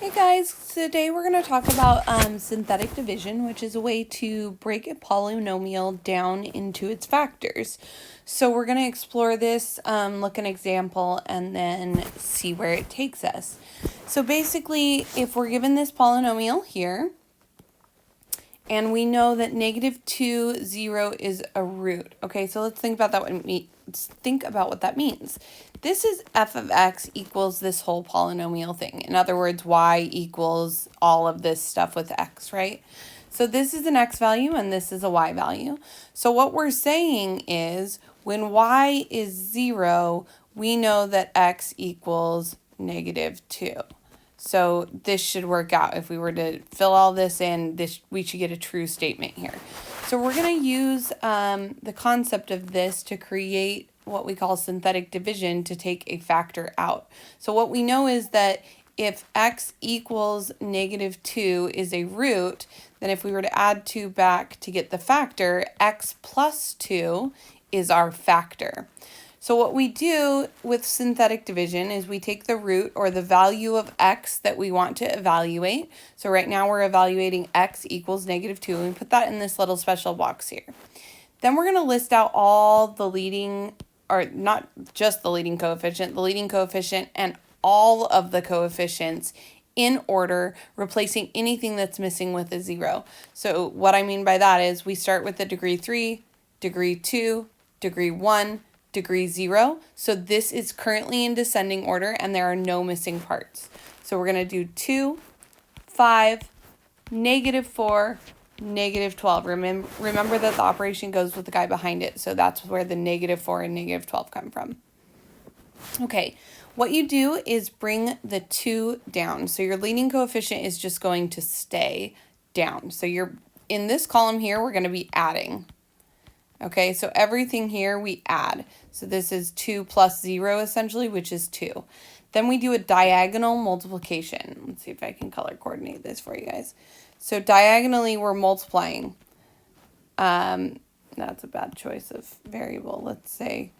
Hey guys, today we're going to talk about synthetic division, which is a way to break a polynomial down into its factors. So we're going to explore this, look at an example, and then see where it takes us. So basically, if we're given this polynomial here, and we know that -2, 0 is a root. Okay, so let's think about that. Let's think about what that means. This is f of x equals this whole polynomial thing. In other words, y equals all of this stuff with x, right? So this is an x value and this is a y value. So what we're saying is when y is 0, we know that x equals -2. So this should work out. If we were to fill all this in, we should get a true statement here. So we're going to use the concept of this to create what we call synthetic division to take a factor out. So what we know is that if x equals -2 is a root, then if we were to add 2 back to get the factor, x plus 2 is our factor. So what we do with synthetic division is we take the root or the value of x that we want to evaluate. So right now we're evaluating x equals -2, and we put that in this little special box here. Then we're going to list out all the leading, or not just the leading coefficient and all of the coefficients in order, replacing anything that's missing with a 0. So what I mean by that is we start with the degree 3, degree 2, degree 1, degree 0. So this is currently in descending order and there are no missing parts. So we're going to do 2, 5, -4, -12. Remember that the operation goes with the guy behind it. So that's where the -4 and -12 come from. Okay, what you do is bring the 2 down. So your leading coefficient is just going to stay down. So you're in this column here, we're going to be adding. Okay, so everything here we add. So this is 2 plus 0 essentially, which is 2. Then we do a diagonal multiplication. Let's see if I can color coordinate this for you guys. So diagonally we're multiplying. That's a bad choice of variable. Let's say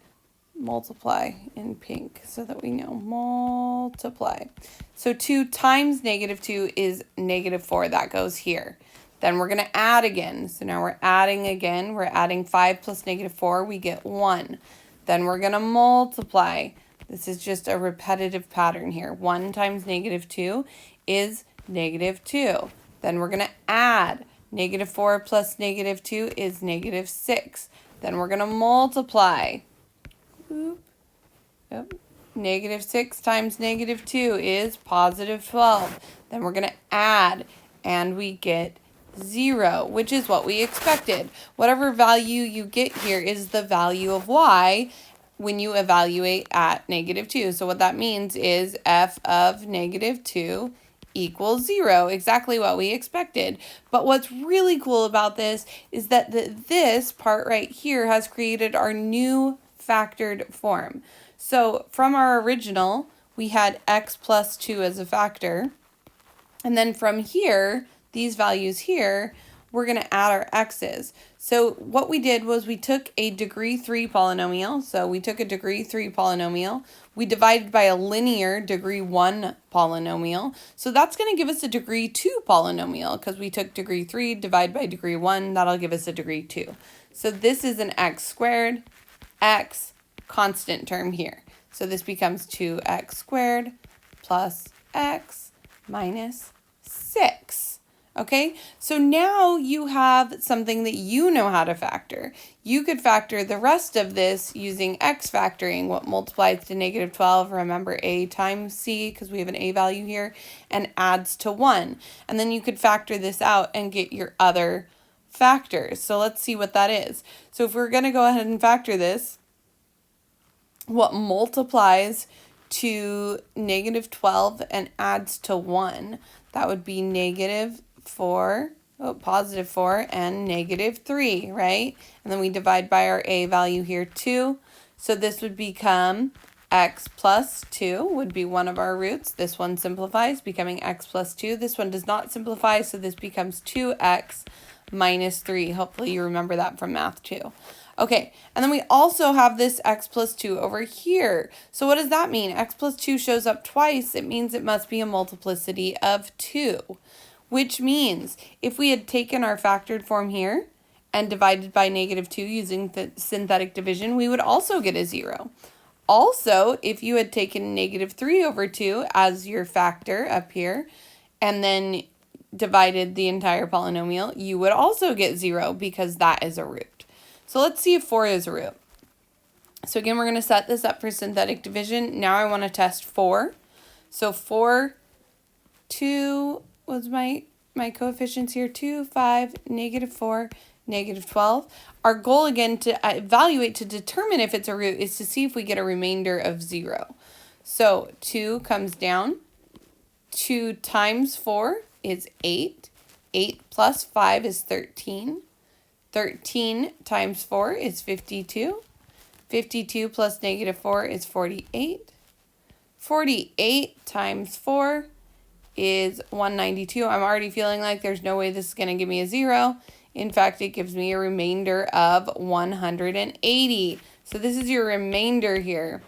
multiply in pink so that we know. Multiply. So 2 times -2 is -4. That goes here. Then we're going to add again. So now we're adding again. We're adding 5 plus -4. We get 1. Then we're going to multiply. This is just a repetitive pattern here. 1 times -2 is -2. Then we're going to add. -4 plus -2 is -6. Then we're going to multiply. -6 times -2 is +12. Then we're going to add. And we get 0, which is what we expected. Whatever value you get here is the value of y when you evaluate at -2. So what that means is f of -2 equals 0, exactly what we expected. But what's really cool about this is that this part right here has created our new factored form. So from our original, we had x plus 2 as a factor. And then from here, these values here, we're going to add our x's. So what we did was we took a degree 3 polynomial. So we took a degree 3 polynomial. We divided by a linear degree 1 polynomial. So that's going to give us a degree 2 polynomial because we took degree 3 divided by degree 1. That'll give us a degree 2. So this is an x squared, x, constant term here. So this becomes 2x squared plus x minus 6. Okay, so now you have something that you know how to factor. You could factor the rest of this using x factoring, what multiplies to -12, remember a times c because we have an a value here, and adds to 1. And then you could factor this out and get your other factors. So let's see what that is. So if we're going to go ahead and factor this, what multiplies to -12 and adds to 1, that would be positive 4 and -3, right? And then we divide by our a value here 2. So this would become x plus 2 would be one of our roots. This one simplifies, becoming x plus 2. This one does not simplify, so this becomes 2x minus 3. Hopefully you remember that from math too. Okay, and then we also have this x plus 2 over here. So what does that mean? X plus 2 shows up twice. It means it must be a multiplicity of 2, which means if we had taken our factored form here and divided by -2 using the synthetic division, we would also get a 0. Also, if you had taken -3 over 2 as your factor up here and then divided the entire polynomial, you would also get 0 because that is a root. So let's see if 4 is a root. So again, we're going to set this up for synthetic division. Now I want to test 4. So 4, 2 was my coefficients here, 2, 5, -4, -12. Our goal again to evaluate to determine if it's a root is to see if we get a remainder of 0. So 2 comes down. 2 times 4 is 8. 8 plus 5 is 13. 13 times 4 is 52. 52 plus -4 is 48. 48 times 4 is 192. I'm already feeling like there's no way this is going to give me a 0. In fact, it gives me a remainder of 180. So this is your remainder here.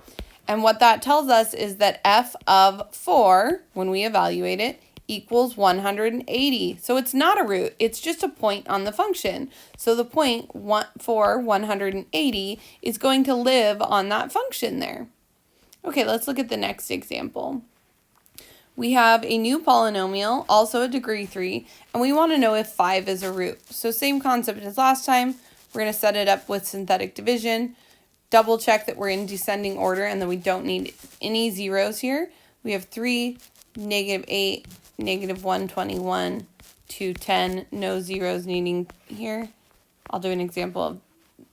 And what that tells us is that f of 4, when we evaluate it, equals 180. So it's not a root, it's just a point on the function. So the point for 180 is going to live on that function there. Okay, let's look at the next example. We have a new polynomial, also a degree 3, and we want to know if 5 is a root. So same concept as last time. We're going to set it up with synthetic division. Double check that we're in descending order and that we don't need any zeros here. We have 3, -8, -121, 210, no zeros needing here. I'll do an example of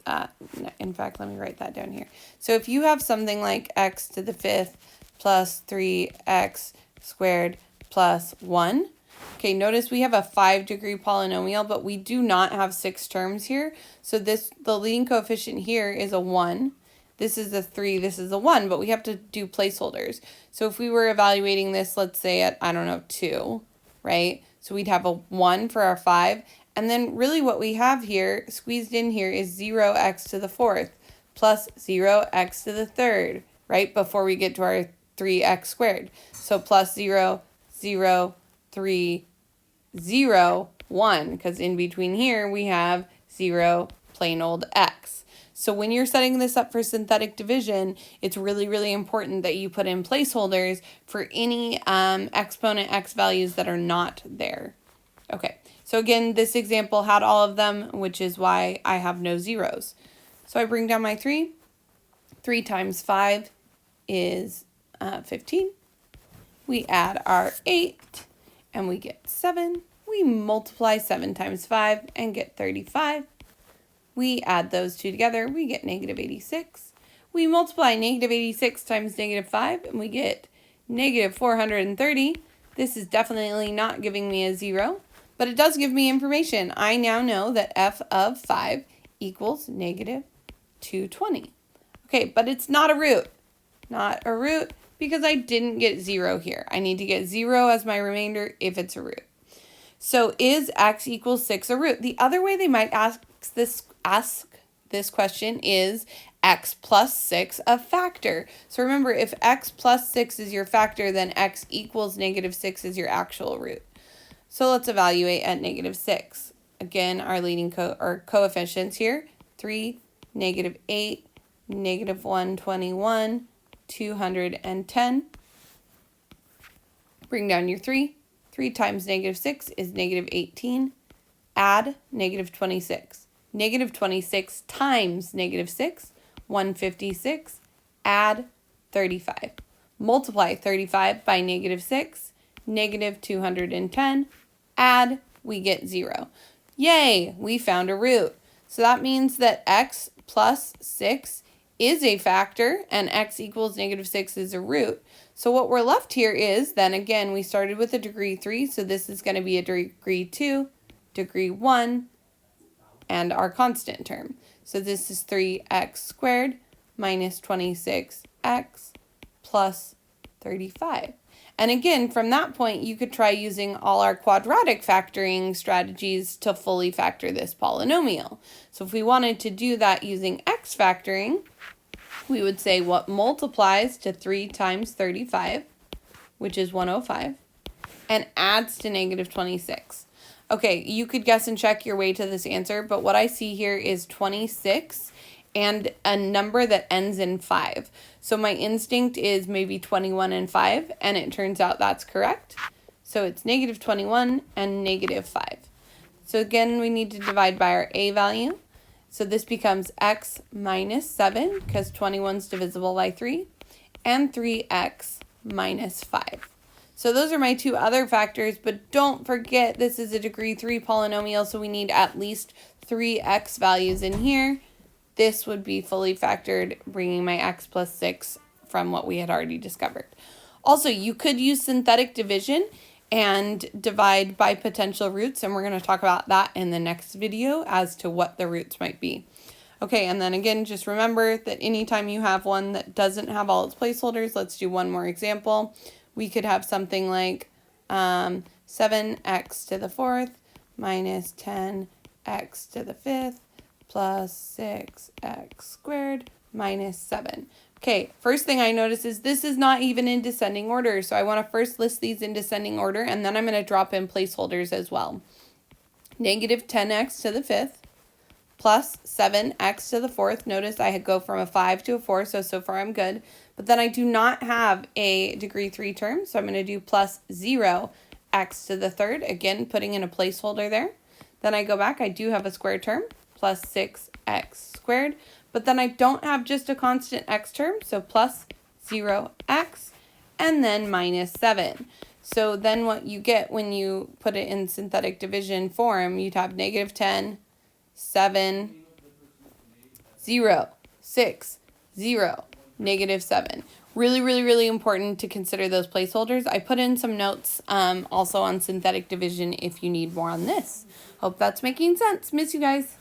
that. In fact, let me write that down here. So if you have something like x to the 5th plus 3x squared plus 1. Okay, notice we have a 5-degree polynomial, but we do not have 6 terms here. So the leading coefficient here is a 1. This is a 3, this is a 1, but we have to do placeholders. So if we were evaluating this, let's say at, I don't know, 2, right? So we'd have a 1 for our 5. And then really what we have here, squeezed in here, is 0x to the 4th plus 0x to the 3rd, right? Before we get to our 3x squared. So plus 0, 0, 3, 0, 1, because in between here we have 0, plain old x. So when you're setting this up for synthetic division, it's really, really important that you put in placeholders for any exponent x values that are not there. Okay, so again, this example had all of them, which is why I have no zeros. So I bring down my 3. 3 times 5 is 15. We add our 8 and we get 7. We multiply 7 times 5 and get 35. We add those two together, we get -86. We multiply -86 times -5 and we get -430. This is definitely not giving me a 0, but it does give me information. I now know that f of 5 equals -220. Okay, but it's not a root. Not a root because I didn't get 0 here. I need to get 0 as my remainder if it's a root. So is x equals 6 a root? The other way they might ask this question is x plus 6 a factor. So remember, if x plus 6 is your factor, then x equals -6 is your actual root. So let's evaluate at -6. Again, our leading coefficients here, 3, -8, -121, 210. Bring down your 3. 3 times -6 is -18. Add -26. -26 times -6, 156. Add 35. Multiply 35 by -6, -210. Add, we get 0. Yay, we found a root. So that means that x plus 6 is a factor and x equals -6 is a root. So what we're left here is, then again, we started with a degree 3, so this is going to be a degree 2, degree 1, and our constant term. So this is 3x squared minus 26x plus 35. And again, from that point, you could try using all our quadratic factoring strategies to fully factor this polynomial. So if we wanted to do that using x factoring, we would say what multiplies to 3 times 35, which is 105, and adds to negative 26. Okay, you could guess and check your way to this answer, but what I see here is 26 and a number that ends in 5. So my instinct is maybe 21 and 5, and it turns out that's correct. So it's negative 21 and negative 5. So again, we need to divide by our a value. So this becomes x minus 7, because 21 is divisible by 3, and 3x minus 5. So those are my two other factors, but don't forget this is a degree 3 polynomial, so we need at least 3 x values in here. This would be fully factored, bringing my x plus 6 from what we had already discovered. Also, you could use synthetic division and divide by potential roots, and we're going to talk about that in the next video as to what the roots might be. Okay, and then again, just remember that anytime you have one that doesn't have all its placeholders, let's do one more example. We could have something like 7x to the 4th minus 10x to the 5th plus 6x squared minus 7. Okay, first thing I notice is this is not even in descending order, so I want to first list these in descending order, and then I'm going to drop in placeholders as well. Negative 10x to the 5th plus 7x to the 4th. Notice I go from a 5 to a 4, so far I'm good. But then I do not have a degree 3 term, so I'm going to do plus 0x to the 3rd. Again, putting in a placeholder there. Then I go back, I do have a square term, plus 6x squared. But then I don't have just a constant x term, so plus 0x, and then minus 7. So then what you get when you put it in synthetic division form, you'd have negative 10, 7, 0, 6, 0, negative 7. Really, really, really important to consider those placeholders. I put in some notes also on synthetic division if you need more on this. Hope that's making sense. Miss you guys.